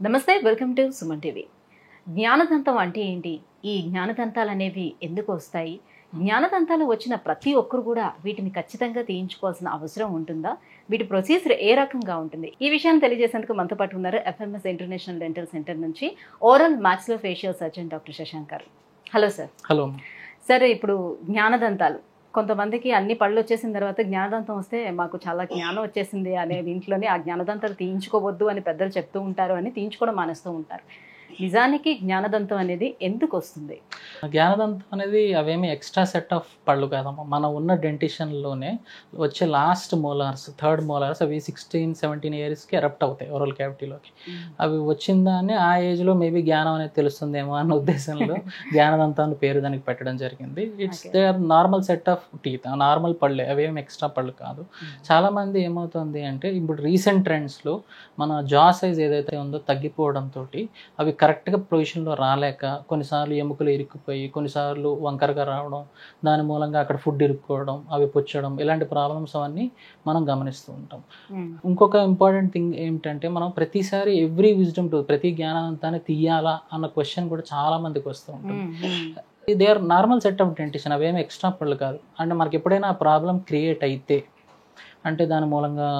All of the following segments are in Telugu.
నమస్తే, వెల్కమ్ టు సుమన్ టీవీ. జ్ఞానదంతం అంటే ఏంటి? ఈ జ్ఞానదంతాలు అనేవి ఎందుకు వస్తాయి? జ్ఞానదంతాలు వచ్చిన ప్రతి ఒక్కరు కూడా వీటిని ఖచ్చితంగా తీయించుకోవాల్సిన అవసరం ఉంటుందా? వీటి ప్రొసీజర్ ఏ రకంగా ఉంటుంది? ఈ విషయాన్ని తెలియజేసేందుకు మనతో పాటు ఉన్నారు ఎఫ్ఎంఎస్ ఇంటర్నేషనల్ డెంటల్ సెంటర్ నుంచి ఓరల్ మాక్సిలోఫేషియల్ సర్జన్ డాక్టర్ శశాంక్ గారు. Hello sir. హలో సార్, ఇప్పుడు జ్ఞానదంతాలు కొంతమందికి అన్ని పళ్ళు వచ్చేసిన తర్వాత జ్ఞానదంతం వస్తే మాకు చాలా జ్ఞానం వచ్చేసింది అనే దీంట్లోనే ఆ జ్ఞానదంతాలు తీయించుకోవద్దు అని పెద్దలు చెప్తూ ఉంటారు, అని తీయించుకోవడం మానేస్తూ ఉంటారు. నిజానికి జ్ఞానదంతం అనేది ఎందుకు వస్తుంది? జ్ఞానదంతం అనేది అవేమి ఎక్స్ట్రా సెట్ ఆఫ్ పళ్ళు కాదమ్మా. మనం ఉన్న డెంటిషన్లోనే వచ్చే లాస్ట్ మోలార్స్, థర్డ్ మోలార్స్, అవి 16-17 ఇయర్స్కి ఎరప్ట్ అవుతాయి ఓరల్ క్యావిటీలోకి. అవి వచ్చిందాన్ని ఆ ఏజ్లో మేబీ జ్ఞానం అనేది తెలుస్తుందేమో అన్న ఉద్దేశంలో జ్ఞానదంతాన్ని పేరు దానికి పెట్టడం జరిగింది. It's they are normal set of teeth, normal పళ్ళే, అవేమి ఎక్స్ట్రా పళ్ళు కాదు. చాలామంది ఏమవుతుంది అంటే ఇప్పుడు రీసెంట్ ట్రెండ్స్లో మన జా సైజ్ ఏదైతే ఉందో తగ్గిపోవడంతో అవి కరెక్ట్గా పొజిషన్లో రాలేక కొన్నిసార్లు ఎముకలు ఇరుక్కుపోయి, కొన్నిసార్లు వంకరగా రావడం, దాని మూలంగా అక్కడ ఫుడ్ ఇరుక్కోవడం, అవి పుచ్చడం, ఇలాంటి ప్రాబ్లమ్స్ అవన్నీ మనం గమనిస్తూ ఉంటాం. ఇంకొక ఇంపార్టెంట్ థింగ్ ఏమిటంటే మనం ప్రతిసారి ఎవ్రీ విజ్డమ్ టూత్, ప్రతి జ్ఞానదంతాన్ని తీయాలా అన్న క్వశ్చన్ కూడా చాలా మందికి వస్తూ ఉంటుంది. They are normal set of dentition, అవేమి ఎక్స్ట్రా పళ్ళు కాదు. అంటే మనకి ఎప్పుడైనా ప్రాబ్లం క్రియేట్ అయితే, అంటే దాని మూలంగా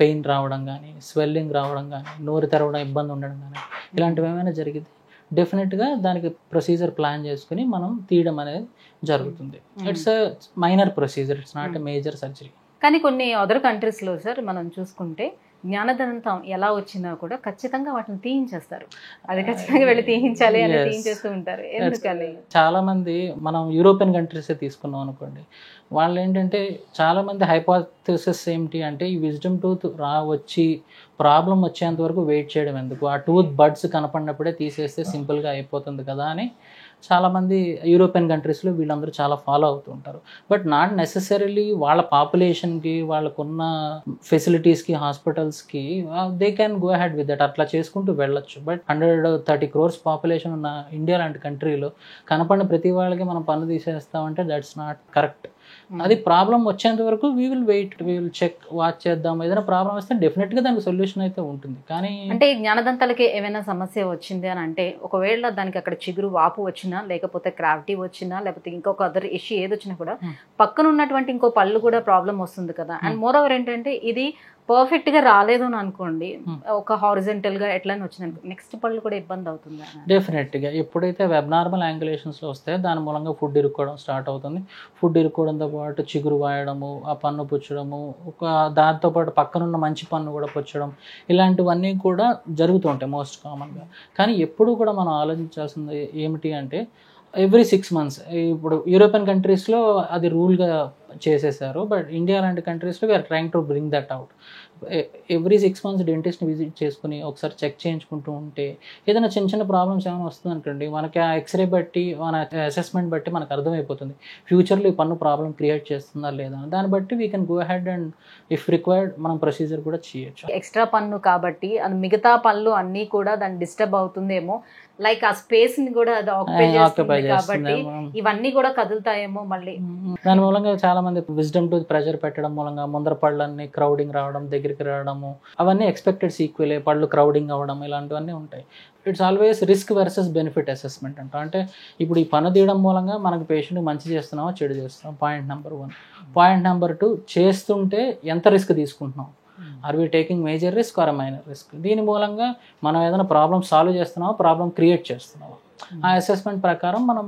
పెయిన్ రావడం కానీ, స్వెల్లింగ్ రావడం కానీ, నోరు తెరవడం ఇబ్బంది ఉండడం కానీ, ఇలాంటివి ఏమైనా జరిగితే డెఫినెట్గా దానికి ప్రొసీజర్ ప్లాన్ చేసుకుని మనం తీయడం అనేది జరుగుతుంది. It's a minor procedure, it's not a major surgery. కానీ కొన్ని అదర్ కంట్రీస్లో సార్ మనం చూసుకుంటే జ్ఞానదంతం ఎలా వచ్చినా కూడా ఖచ్చితంగా వాటిని తీయించేస్తారు. అది ఖచ్చితంగా వెళ్ళి తీయించాలి అని తీయించేస్తూ ఉంటారు. ఎందుకని? చాలా మంది మనం యూరోపియన్ కంట్రీసే తీసుకున్నాం అనుకోండి, వాళ్ళు ఏంటంటే చాలామంది హైపోథెసిస్ ఏమిటి అంటే ఈ విజ్డమ్ టూత్ వచ్చి ప్రాబ్లం వచ్చేంత వరకు వెయిట్ చేయడం ఎందుకు, ఆ టూత్ బడ్స్ కనపడినప్పుడే తీసేస్తే సింపుల్గా అయిపోతుంది కదా అని చాలామంది యూరోపియన్ కంట్రీస్లో వీళ్ళందరూ చాలా ఫాలో అవుతూ ఉంటారు. బట్ నాట్ నెసెసరీలీ వాళ్ళ పాపులేషన్కి, వాళ్ళకున్న ఫెసిలిటీస్కి, హాస్పిటల్స్కి they can go ahead with that, అట్లా చేసుకుంటూ వెళ్ళొచ్చు. బట్ 130 crores పాపులేషన్ ఉన్న ఇండియా లాంటి కంట్రీలో కనపడిన ప్రతి వాళ్ళకి మనం పన్ను తీసేస్తామంటే దట్స్ నాట్ కరెక్ట్. అది ప్రాబ్లం వచ్చేంత వరకు we will wait, we will check, watch చేద్దాం. ఏదైనా ప్రాబ్లం వస్తే డెఫినెట్గా దానికి సొల్యూషన్ అయితే ఉంటుంది. కానీ అంటే జ్ఞానదంతాలకి ఏమైనా సమస్య వచ్చింది అని అంటే, ఒకవేళ దానికి అక్కడ చిగురు వాపు వచ్చినా, లేకపోతే క్రావిటీ వచ్చినా, లేకపోతే ఇంకొక అదర్ ఇష్యూ ఏది వచ్చినా కూడా పక్కన ఉన్నటువంటి ఇంకో పళ్ళు కూడా ప్రాబ్లం వస్తుంది కదా. అండ్ మోర్ ఓవర్ ఏంటంటే ఇది పర్ఫెక్ట్ గా రాలేదు అని అనుకోండి, ఒక హారిజెంటల్ గా ఎట్లా వచ్చిన నెక్స్ట్ పళ్ళు కూడా ఇబ్బంది అవుతుంది. డెఫినెట్ గా ఎప్పుడైతే వెబ్నార్మల్ యాంగులేషన్స్ లో వస్తాయో దాని మూలంగా ఫుడ్ ఇరుక్కోవడం స్టార్ట్ అవుతుంది. ఫుడ్ ఇరుక్కోవడంతో పాటు చిగురు వాయడము, ఆ పన్ను పుచ్చడము, దాంతోపాటు పక్కనున్న మంచి పన్ను కూడా పుచ్చడం, ఇలాంటివన్నీ కూడా జరుగుతూ ఉంటాయి మోస్ట్ కామన్గా. కానీ ఎప్పుడు కూడా మనం ఆలోచించాల్సింది ఏమిటి అంటే ఎవ్రీ 6 months, ఇప్పుడు యూరోపియన్ కంట్రీస్లో అది రూల్గా చేసేసారు. బట్ ఇండియా లాంటి కంట్రీస్లో we are trying to bring that out. Every 6 months డెంటిస్ట్ని విజిట్ చేసుకుని ఒకసారి చెక్ చేయించుకుంటూ ఉంటే ఏదైనా చిన్న చిన్న ప్రాబ్లమ్స్ ఏమైనా వస్తుంది అనుకోండి, మనకి ఆ ఎక్స్రే బట్టి, మన అసెస్మెంట్ బట్టి మనకు అర్థమైపోతుంది ఫ్యూచర్లో ఈ పన్ను ప్రాబ్లం క్రియేట్ చేస్తుందా లేదా. దాన్ని బట్టి we can go head and if required మనం ప్రొసీజర్ కూడా చేయొచ్చు. ఎక్స్ట్రా పన్ను కాబట్టి అది మిగతా పళ్ళు అన్నీ కూడా దాన్ని డిస్టర్బ్ అవుతుందేమో, లైక్ ఆ స్పేస్ ని కూడా అది ఆక్యుపై చేస్తుంది కాబట్టి ఇవన్నీ కూడా కదులుతాయేమో మళ్ళీ. దాని మూలంగా చాలా మంది విజ్డమ్ టూత్ ప్రెషర్ పెట్టడం మూలంగా ముందర పళ్ళన్నీ క్రౌడింగ్ రావడం, దగ్గరికి రావడము, అవన్నీ ఎక్స్పెక్టెడ్ సీక్వెలే. పళ్ళు క్రౌడింగ్ అవ్వడం ఇలాంటివన్నీ ఉంటాయి. It's always risk versus benefit assessment అంట. అంటే ఇప్పుడు ఈ పన్ను తీయడం మూలంగా మనకు పేషెంట్ మంచి చేస్తున్నామో చెడు చేస్తున్నాం, పాయింట్ నెంబర్ 1. పాయింట్ నెంబర్ 2, చేస్తుంటే ఎంత రిస్క్ తీసుకుంటున్నాం, are we taking major risk or minor risk. దీని మూలంగా మనం ఏదైనా ప్రాబ్లం సాల్వ్ చేస్తున్నామో, ప్రాబ్లం క్రియేట్ చేస్తున్నామో, ఆ అసెస్మెంట్ ప్రకారం మనం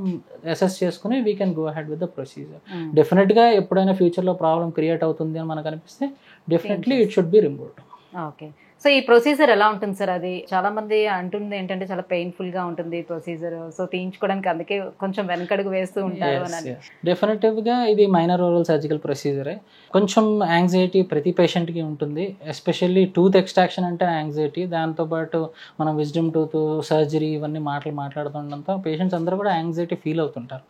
అసెస్ చేసుకుని we can go ahead with the procedure. డెఫినెట్గా ఎప్పుడైనా ఫ్యూచర్లో ప్రాబ్లం క్రియేట్ అవుతుంది అని మనకు అనిపిస్తే definitely it should be removed. Okay. So ఈ ప్రొసీజర్ ఎలా ఉంటుంది సార్? అది చాలా మంది అంటుంది ఏంటంటే చాలా పెయిన్ఫుల్ గా ఉంటుంది ప్రొసీజర్, సో తీయించుకోవడానికి అందుకే కొంచెం వెనకడుగు వేస్తూ ఉంటారు అని. డెఫినెటివ్గా ఇది మైనర్ ఓరల్ సర్జికల్ ప్రొసీజరే. కొంచెం యాంగ్జైటీ ప్రతి పేషెంట్కి ఉంటుంది, ఎస్పెషల్లీ టూత్ ఎక్స్ట్రాక్షన్ అంటే యాంగ్జైటీ. దాంతోపాటు మనం విజ్డమ్ టూత్ సర్జరీ ఇవన్నీ మాట్లాడుతుండడంతో పేషెంట్స్ అందరూ కూడా యాంగ్జైటీ ఫీల్ అవుతుంటారు.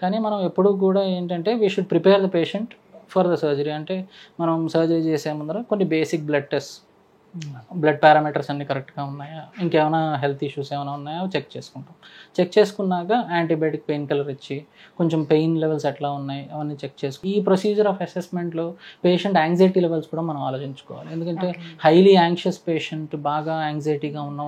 కానీ మనం ఎప్పుడూ కూడా ఏంటంటే we should prepare the patient for the surgery. అంటే మనం సర్జరీ చేసే ముందర కొన్ని basic blood test blood parameters అన్నీ కరెక్ట్గా ఉన్నాయా, ఇంకేమైనా హెల్త్ ఇష్యూస్ ఏమైనా ఉన్నాయా చెక్ చేసుకుంటాం. చెక్ చేసుకున్నాక యాంటీబయాటిక్ పెయిన్ కిల్లర్ ఇచ్చి కొంచెం పెయిన్ లెవెల్స్ ఎట్లా ఉన్నాయి అవన్నీ చెక్ చేసుకుని ఈ ప్రొసీజర్ ఆఫ్ అసెస్మెంట్లో పేషెంట్ యాంగ్జైటీ లెవెల్స్ కూడా మనం ఆలోచించుకోవాలి. ఎందుకంటే హైలీ యాంగ్షియస్ పేషెంట్, బాగా యాంగ్జైటీగా ఉన్న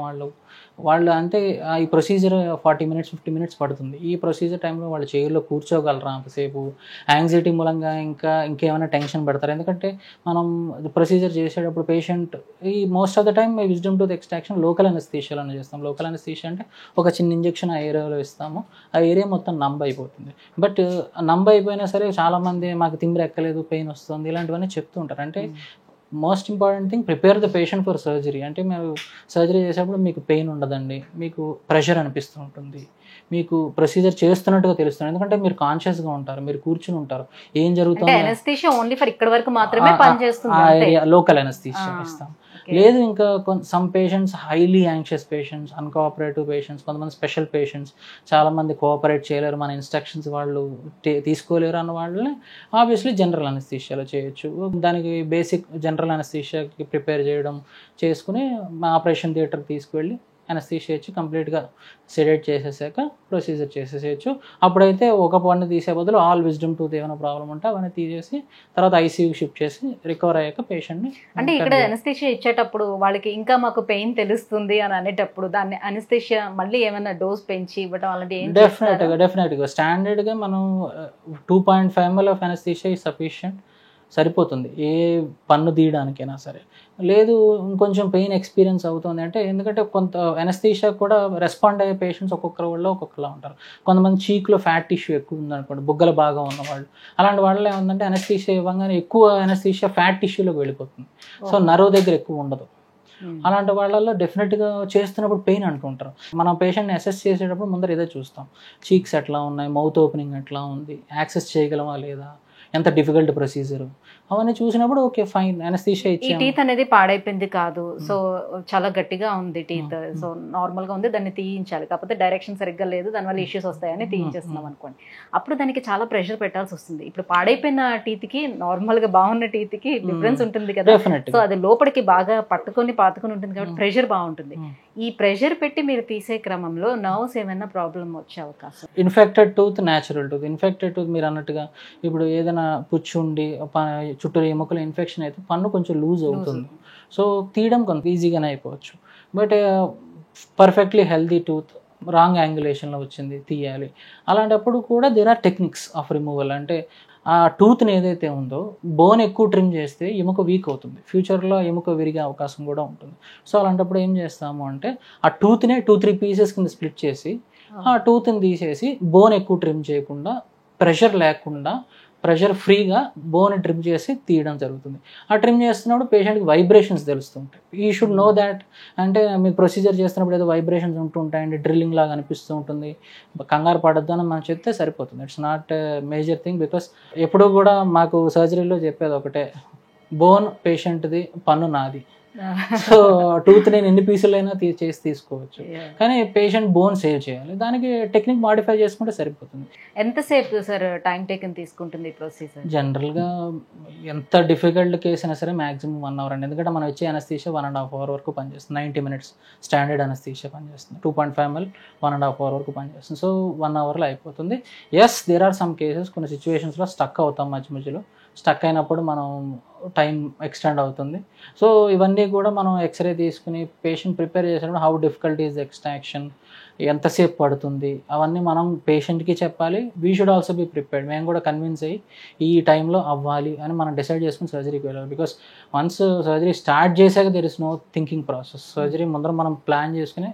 వాళ్ళు అంటే ఈ ప్రొసీజర్ 40 minutes 50 minutes పడుతుంది. ఈ ప్రొసీజర్ టైంలో వాళ్ళు చైర్లో కూర్చోగలరా అంతసేపు, యాంగ్జైటీ మూలంగా ఇంకేమైనా టెన్షన్ పెడతారు. ఎందుకంటే మనం ప్రొసీజర్ చేసేటప్పుడు పేషెంట్ ఈ most of the time wisdom tooth extraction local అనస్థీషియాలోనే చేస్తాం. లోకల్ అనస్థీషియా అంటే ఒక చిన్న ఇంజెక్షన్ ఆ ఏరియాలో ఇస్తాము, ఆ ఏరియా మొత్తం నంబ్ అయిపోతుంది. బట్ నంబ్ అయిపోయినా సరే చాలామంది మాకు తిమ్మిరి ఎక్కలేదు, పెయిన్ వస్తుంది, ఇలాంటివన్నీ చెప్తూ ఉంటారు. అంటే most important thing prepare the patient for surgery. అంటే మీరు సర్జరీ చేసేటప్పుడు మీకు పెయిన్ ఉండదండి, మీకు ప్రెషర్ అనిపిస్తూ ఉంటుంది, మీకు ప్రొసీజర్ చేస్తున్నట్టుగా తెలుస్తుంది. ఎందుకంటే మీరు కాన్షియస్గా ఉంటారు, మీరు కూర్చుని ఉంటారు, ఏం జరుగుతుంది అనస్థీషియా ఓన్లీ ఫర్ ఇక్కడ వరకు మాత్రమే పనిచేస్తుంది, ఆ ఏరియా లోకల్ అనస్థీషియా ఇస్తాం. లేదు ఇంకా some patients highly anxious patients, uncooperative patients, కొంతమంది స్పెషల్ పేషెంట్స్, చాలామంది కోఆపరేట్ చేయలేరు, మన ఇన్స్ట్రక్షన్స్ వాళ్ళు తీసుకోలేరు అన్న వాళ్ళని ఆబ్వియస్లీ జనరల్ అనస్థీషియాలో చేయొచ్చు. దానికి బేసిక్ జనరల్ అనస్థీషియాకి ప్రిపేర్ చేయడం చేసుకుని మా ఆపరేషన్ థియేటర్కి తీసుకువెళ్ళి అనస్థీషియా ఇచ్చి కంప్లీట్గా సెడేట్ చేసేసాక ప్రొసీజర్ చేసేసేయచ్చు. అప్పుడైతే ఒక పన్ను తీసే బదులు ఆల్ విజ్డమ్ టూత్ ఏమైనా ప్రాబ్లం ఉంటే అవన్నీ తీసేసి తర్వాత ఐసీయూకి షిఫ్ట్ చేసి రికవర్ అయ్యాక పేషెంట్ని. అంటే ఇక్కడ అనస్థీషియా ఇచ్చేటప్పుడు వాళ్ళకి ఇంకా మాకు పెయిన్ తెలుస్తుంది అని అనేటప్పుడు దాన్ని అనస్థీషియా మళ్ళీ ఏమైనా డోస్ పెంచి ఇవ్వడం అలాంటి డెఫినెట్గా స్టాండర్డ్గా మనం 2.5 ml of anaesthesia is sufficient, సరిపోతుంది ఏ పన్ను తీయడానికైనా సరే. లేదు ఇంకొంచెం పెయిన్ ఎక్స్పీరియన్స్ అవుతుంది అంటే, ఎందుకంటే కొంత అనస్థీషియా కూడా రెస్పాండ్ అయ్యే పేషెంట్స్ ఒక్కొక్కరు వాళ్ళు ఒక్కొక్కలా ఉంటారు. కొంతమంది చీక్లో ఫ్యాట్ టిష్యూ ఎక్కువ ఉందనుకోండి, బుగ్గలు బాగా ఉన్నవాళ్ళు, అలాంటి వాళ్ళు ఏముందంటే అనస్థీషియా ఇవ్వగానే ఎక్కువ అనస్థీషియా ఫ్యాట్ టిష్యూలోకి వెళ్ళిపోతుంది, సో నర్వ్ దగ్గర ఎక్కువ ఉండదు. అలాంటి వాళ్ళల్లో డెఫినెట్గా చేస్తున్నప్పుడు పెయిన్ అంటుంటారు. మనం పేషెంట్ని అసెస్ చేసేటప్పుడు ముందర ఇదే చూస్తాం, చీక్స్ ఎట్లా ఉన్నాయి, మౌత్ ఓపెనింగ్ ఎట్లా ఉంది, యాక్సెస్ చేయగలమా లేదా, ఎంత డిఫికల్ట్ ప్రొసీజర్, అవన్నీ చూసినప్పుడు ఓకే ఫైన్ అనస్థీషియా ఇచ్చి. ఈ టీత్ అనేది పాడైపోయింది కాదు, సో చాలా గట్టిగా ఉంది టీత్, సో నార్మల్గా ఉంది, దాన్ని తీయించాలి, కాకపోతే డైరెక్షన్ సరిగ్గా లేదు, దానివల్ల ఇష్యూస్ వస్తాయని తీయించేస్తున్నాం అనుకోండి, అప్పుడు దానికి చాలా ప్రెషర్ పెట్టాల్సి వస్తుంది. ఇప్పుడు పాడైపోయిన టీత్కి నార్మల్గా బాగున్న టీత్కి డిఫరెన్స్ ఉంటుంది కదా, సో అది లోపలికి బాగా పాతుకొని ఉంటుంది కాబట్టి ప్రెషర్ బాగుంటుంది. ఈ ప్రెషర్ పెట్టి మీరు తీసే క్రమంలో నర్వ్స్ ఏమైనా ప్రాబ్లం వచ్చే అవకాశం? Infected tooth, natural tooth. Infected tooth మీరు అన్నట్టుగా ఇప్పుడు ఏదైనా పుచ్చుండి చుట్టూ ఎముకల ఇన్ఫెక్షన్ అయితే పన్ను కొంచెం లూజ్ అవుతుంది, సో తీయడం కొంత ఈజీగానే అయిపోవచ్చు. But perfectly healthy tooth wrong యాంగులేషన్లో వచ్చింది, తీయాలి. అలాంటప్పుడు కూడా there are techniques of removal. అంటే ఆ టూత్ని ఏదైతే ఉందో బోన్ ఎక్కువ ట్రిమ్ చేస్తే ఎముక వీక్ అవుతుంది, ఫ్యూచర్లో ఎముక విరిగే అవకాశం కూడా ఉంటుంది. సో అలాంటప్పుడు ఏం చేస్తాము అంటే ఆ టూత్నే 2-3 పీసెస్ కింద స్ప్లిట్ చేసి ఆ టూత్ని తీసేసి బోన్ ఎక్కువ ట్రిమ్ చేయకుండా, ప్రెషర్ లేకుండా, ప్రెషర్ ఫ్రీగా బోన్ ట్రిమ్ చేసి తీయడం జరుగుతుంది. ఆ ట్రిమ్ చేస్తున్నప్పుడు పేషెంట్కి వైబ్రేషన్స్ తెలుస్తుంటాయి. You should know that. అంటే మీరు ప్రొసీజర్ చేస్తున్నప్పుడు ఏదో వైబ్రేషన్స్ ఉంటుంటాయండి, డ్రిల్లింగ్ లాగా అనిపిస్తూ ఉంటుంది, కంగారు పడద్దు అని మనం చెప్తే సరిపోతుంది. It's not major thing. Because ఎప్పుడూ కూడా మాకు సర్జరీలో చెప్పేది ఒకటే, బోన్ పేషెంట్ది, పన్ను నాది. సో టూత్ నేను ఎన్ని పీసులైనా చేసి తీసుకోవచ్చు, కానీ పేషెంట్ బోన్ సేవ్ చేయాలి, దానికి టెక్నిక్ మాడిఫై చేసుకుంటే సరిపోతుంది. ఎంతసేపు సార్ టైం టేకన్ తీసుకుంటుంది ప్రొసీజర్? జనరల్గా ఎంత డిఫికల్ట్ కేసు అయినా సరే మ్యాక్సిమం 1 hour అండి. ఎందుకంటే మనం వచ్చే అనస్థీషియా 1.5 hour వరకు పనిచేస్తుంది. 90 minutes స్టాండర్డ్ అనస్థీషియా పనిచేస్తుంది. 2.5 ml 1.5 hour వరకు పనిచేస్తుంది. సో 1 hourలో అయిపోతుంది. Yes, there are some cases, కొన్ని సిచ్యువేషన్స్లో స్టక్ అవుతాం, మధ్యలో స్టక్ అయినప్పుడు మనం టైం ఎక్స్టెండ్ అవుతుంది. సో ఇవన్నీ కూడా మనం ఎక్స్రే తీసుకుని పేషెంట్ ప్రిపేర్ చేసినప్పుడు హౌ డిఫికల్ట్ ఈజ్ ఎక్స్ట్రాక్షన్, ఎంతసేపు పడుతుంది, అవన్నీ మనం పేషెంట్కి చెప్పాలి. We should also be prepared. మేము కూడా కన్విన్స్ అయ్యి ఈ టైంలో అవ్వాలి అని మనం డిసైడ్ చేసుకుని సర్జరీకి వెళ్ళాలి. బికాస్ వన్స్ సర్జరీ స్టార్ట్ చేశాక there is no thinking process. Surgery ముందర మనం ప్లాన్ చేసుకుని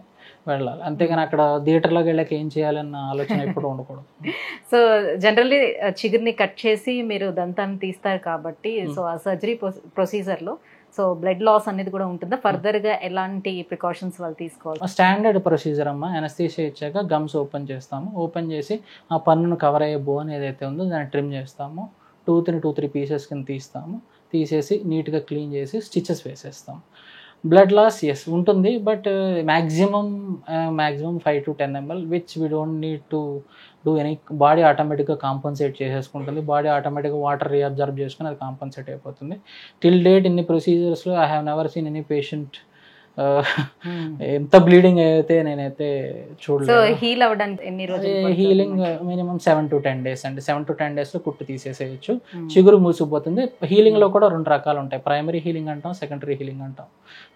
వెళ్ళాలి, అంతేగాని అక్కడ థియేటర్లోకి వెళ్ళాక ఏం చేయాలన్న ఆలోచన ఎప్పుడు ఉండకూడదు. సో జనరల్లీ చిగురిని కట్ చేసి మీరు దంతాన్ని తీస్తారు కాబట్టి, సో ఆ సర్జరీ ప్రొసీజర్లో సో బ్లడ్ లాస్ అనేది కూడా ఉంటుందా? ఫర్దర్గా ఎలాంటి ప్రికాషన్స్ వాళ్ళు తీసుకోవాలి? స్టాండర్డ్ ప్రొసీజర్ అమ్మ, అనస్థీషియా ఇచ్చాక గమ్స్ ఓపెన్ చేస్తాము. ఓపెన్ చేసి ఆ పన్నును కవర్ అయ్యే బోన్ ఏదైతే ఉందో దాన్ని ట్రిమ్ చేస్తాము. టూత్ని 2-3 పీసెస్ కింద తీస్తాము. తీసేసి నీట్గా క్లీన్ చేసి స్టిచెస్ వేసేస్తాము. బ్లడ్ లాస్ ఎస్ ఉంటుంది, but maximum 5 to 10 ml, which we don't need to do any. Body ఆటోమేటిక్గా కాంపన్సేట్ చేసేసుకుంటుంది, బాడీ ఆటోమేటిక్గా వాటర్ రీఅబ్జర్వ్ చేసుకుని అది కాంపన్సేట్ అయిపోతుంది. టిల్ డేట్ ఇన్ని ప్రొసీజర్స్లో I have never seen any patient ఎంత బ్లీడింగ్ అయితే నేనైతే సో చూడలేదు. హీల్ అవ్వడానికి ఎన్ని రోజులు హీలింగ్ మినిమం 7 to 10 days అండి. 7 to 10 days లో కుట్టు తీసేసేయచ్చు, చిగురు మూసిపోతుంది. హీలింగ్ లో కూడా 2 రకాలు ఉంటాయి, ప్రైమరీ హీలింగ్ అంటాం, సెకండరీ హీలింగ్ అంటాం.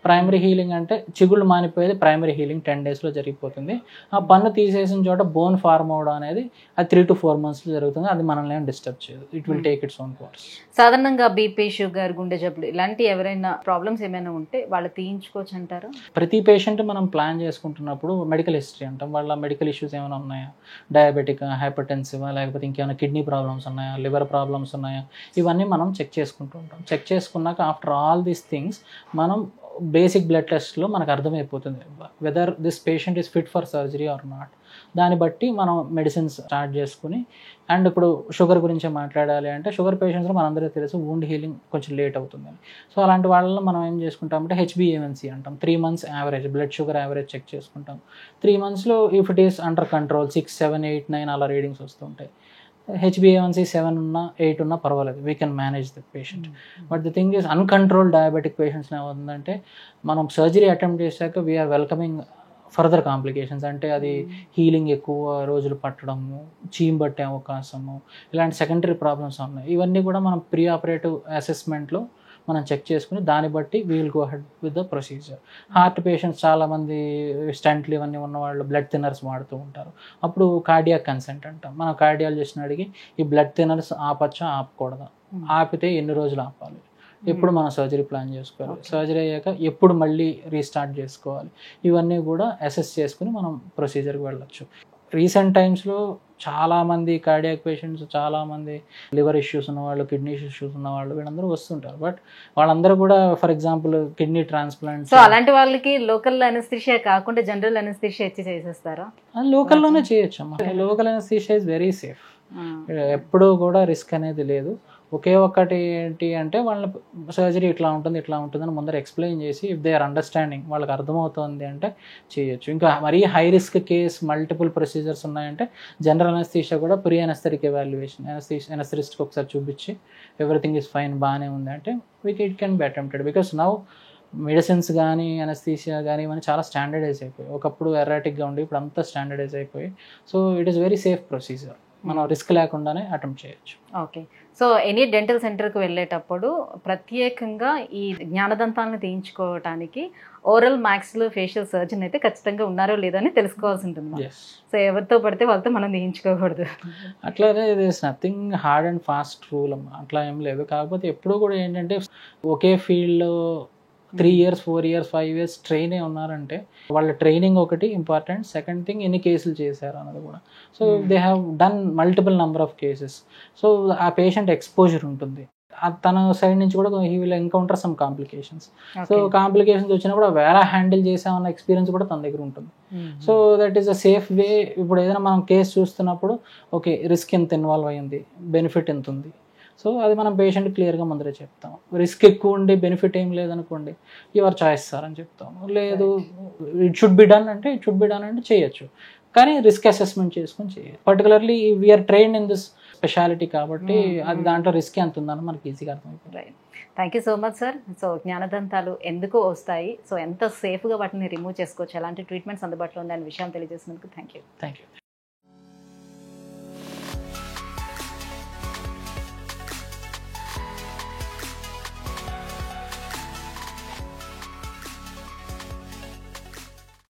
ప్రైమరీ హీలింగ్ అంటే చిగుళ్ళు మానిపోయేది ప్రైమరీ హీలింగ్ 10 days లో జరిగిపోతుంది. ఆ పన్ను తీసేసిన చోట బోన్ ఫార్మ్ అవడం అనేది అది 3 to 4 months లో జరుగుతుంది. అది మనల్ని ఏం డిస్టర్బ్ చేయదు, it will take its own course. సాధారణంగా బీపీ, షుగర్, గుండె జబ్బులు ఇలాంటి ఎవరైనా ప్రాబ్లమ్స్ ఏమైనా ఉంటే వాళ్ళు తీయించుకోవచ్చు అంటారా? ప్రతి పేషెంట్ మనం ప్లాన్ చేసుకుంటున్నప్పుడు మెడికల్ హిస్టరీ అంటాం, వాళ్ళ మెడికల్ ఇష్యూస్ ఏమైనా ఉన్నాయా, డయాబెటిక్, హైపర్టెన్సివ్, లేకపోతే ఇంకేమైనా కిడ్నీ ప్రాబ్లమ్స్ ఉన్నాయా, లివర్ ప్రాబ్లమ్స్ ఉన్నాయా, ఇవన్నీ మనం చెక్ చేసుకుంటూ ఉంటాం. చెక్ చేసుకున్నాక ఆఫ్టర్ ఆల్ దీస్ థింగ్స్ మనం బేసిక్ బ్లడ్ టెస్ట్లో మనకు అర్థమైపోతుంది whether this patient is fit for surgery or not. దాన్ని బట్టి మనం మెడిసిన్స్ స్టార్ట్ చేసుకుని, అండ్ ఇప్పుడు షుగర్ గురించి మాట్లాడాలి అంటే షుగర్ పేషెంట్స్లో మనందరికీ తెలుసు వూండ్ హీలింగ్ కొంచెం లేట్ అవుతుందని. సో అలాంటి వాళ్ళలో మనం ఏం చేసుకుంటామంటే HbA1c అంటాం, 3 months average blood sugar average check చేసుకుంటాం. 3 monthsలో if it is under control 6, 7, 8, 9 అలా రీడింగ్స్ వస్తుంటాయి. HbA1c 7 ఉన్నా 8 ఉన్నా పర్వాలేదు, we can manage the patient. But the thing is uncontrolled diabetic patients ఏమవుతుందంటే మనం సర్జరీ అటెంప్ట్ చేశాక వీఆర్ వెల్కమింగ్ ఫర్దర్ కాంప్లికేషన్స్. అంటే అది హీలింగ్ ఎక్కువ రోజులు పట్టడము, చీమ్ పట్టే అవకాశము, ఇలాంటి సెకండరీ ప్రాబ్లమ్స్ ఉన్నాయి. ఇవన్నీ కూడా మనం ప్రీ ఆపరేటివ్ అసెస్మెంట్లో మనం చెక్ చేసుకుని దాన్ని బట్టి we will go head with the procedure. Heart patients చాలామంది స్టంట్లు ఇవన్నీ ఉన్నవాళ్ళు బ్లడ్ థిన్నర్స్ వాడుతూ ఉంటారు. అప్పుడు కార్డియాక్ కన్సెంట్ అంటాం. మనం కార్డియాలజిస్ట్ని అడిగి ఈ బ్లడ్ థిన్నర్స్ ఆపచ్చా ఆపకూడదా, ఆపితే ఎన్ని రోజులు ఆపాలి, ఎప్పుడు మనం సర్జరీ ప్లాన్ చేసుకోవాలి, సర్జరీ అయ్యాక ఎప్పుడు మళ్ళీ రీస్టార్ట్ చేసుకోవాలి, ఇవన్నీ కూడా అసెస్ చేసుకుని మనం ప్రొసీజర్కి వెళ్ళొచ్చు. రీసెంట్ టైమ్స్లో చాలామంది కార్డియాక్ పేషెంట్స్, చాలామంది లివర్ ఇష్యూస్ ఉన్నవాళ్ళు, కిడ్నీ ఇష్యూస్ ఉన్నవాళ్ళు వీళ్ళందరూ వస్తుంటారు. బట్ వాళ్ళందరూ కూడా for example kidney transplant, so అలాంటి వాళ్ళకి లోకల్ అనస్థీషియా కాకుండా జనరల్ అనస్థీషియా ఇచ్చి చేసేస్తారా? లోకల్లోనే చేయొచ్చు అమ్మా. Local anaesthesia is very safe, ఎప్పుడూ కూడా రిస్క్ అనేది లేదు. ఒకే ఒక్కటి ఏంటి అంటే వాళ్ళని సర్జరీ ఇట్లా ఉంటుంది ఇట్లా ఉంటుందని ముందర ఎక్స్ప్లెయిన్ చేసి ఇఫ్ దే ఆర్ అండర్స్టాండింగ్, వాళ్ళకి అర్థమవుతుంది అంటే చేయొచ్చు. ఇంకా మరీ high risk case multiple procedures ఉన్నాయంటే జనరల్ అనస్థీషియా కూడా ప్రీ అనస్థెటిక్ ఎవాల్యుయేషన్, అనస్థిస్ట్కి ఒకసారి చూపించి ఎవ్రీథింగ్ ఈజ్ ఫైన్, బాగానే ఉంది అంటే it can be attempted. Because now medicines కానీ అనస్థీషియా కానీ ఇవన్నీ చాలా స్టాండర్డైజ్ అయిపోయి, ఒకప్పుడు ఎర్రాటిక్గా ఉండి ఇప్పుడు అంతా స్టాండర్డైజ్ అయిపోయి. So it is very safe procedure, మనం రిస్క్ లేకుండానే అటెంప్ట్ చేయొచ్చు. ఓకే. సో ఎనీ డెంటల్ సెంటర్కి వెళ్ళేటప్పుడు ప్రత్యేకంగా ఈ జ్ఞానదంతాలను తీయించుకోవడానికి ఓరల్ మ్యాక్సిలో ఫేషియల్ సర్జన్ అయితే ఖచ్చితంగా ఉన్నారో లేదో అని తెలుసుకోవాల్సి ఉంటుంది. సో ఎవరితో పడితే వాళ్ళతో మనం తీయించుకోకూడదు. అట్లానే ఇది is nothing hard and fast rule అమ్మా, అట్లా ఏం లేదు. కాకపోతే ఎప్పుడు కూడా ఏంటంటే ఒకే ఫీల్డ్లో 3 years, 4 years, 5 years ట్రైన్ అయి ఉన్నారంటే వాళ్ళ ట్రైనింగ్ ఒకటి ఇంపార్టెంట్. సెకండ్ థింగ్ ఎన్ని కేసులు చేశారు అన్నది కూడా. So they have done multiple number of cases. So ఆ పేషెంట్ ఎక్స్పోజర్ ఉంటుంది, తన సైడ్ నుంచి కూడా he will encounter some complications. So complications వచ్చినప్పుడు ఎలా హ్యాండిల్ చేసామన్న ఎక్స్పీరియన్స్ కూడా తన దగ్గర ఉంటుంది. So that is a safe వే. ఇప్పుడు ఏదైనా మనం కేసు చూస్తున్నప్పుడు ఓకే రిస్క్ ఎంత ఇన్వాల్వ్ అయ్యింది, బెనిఫిట్ ఎంత ఉంది, సో అది మనం పేషెంట్ క్లియర్గా ముందరే చెప్తాం. రిస్క్ ఎక్కువ ఉండి బెనిఫిట్ ఏం లేదనుకోండి యువర్ చాయిస్ సార్ అని చెప్తాము. లేదు ఇట్ షుడ్ బి డన్ అంటే ఇట్ షుడ్ బి డన్ అంటే చేయొచ్చు, కానీ రిస్క్ అసెస్మెంట్ చేసుకొని చేయాలి. Particularly we are trained in this speciality కాబట్టి అది దాంట్లో రిస్క్ ఎంత ఉందని మనకి ఈజీగా అర్థమైపోతుంది. Thank you so much sir. So జ్ఞానదంతాలు ఎందుకు వస్తాయి, సో ఎంత సేఫ్గా వాటిని రిమూవ్ చేసుకోవచ్చు, ఎలాంటి ట్రీట్మెంట్స్ అందుబాటులో ఉంది అనే విషయం తెలియజేసినందుకు థ్యాంక్ యూ.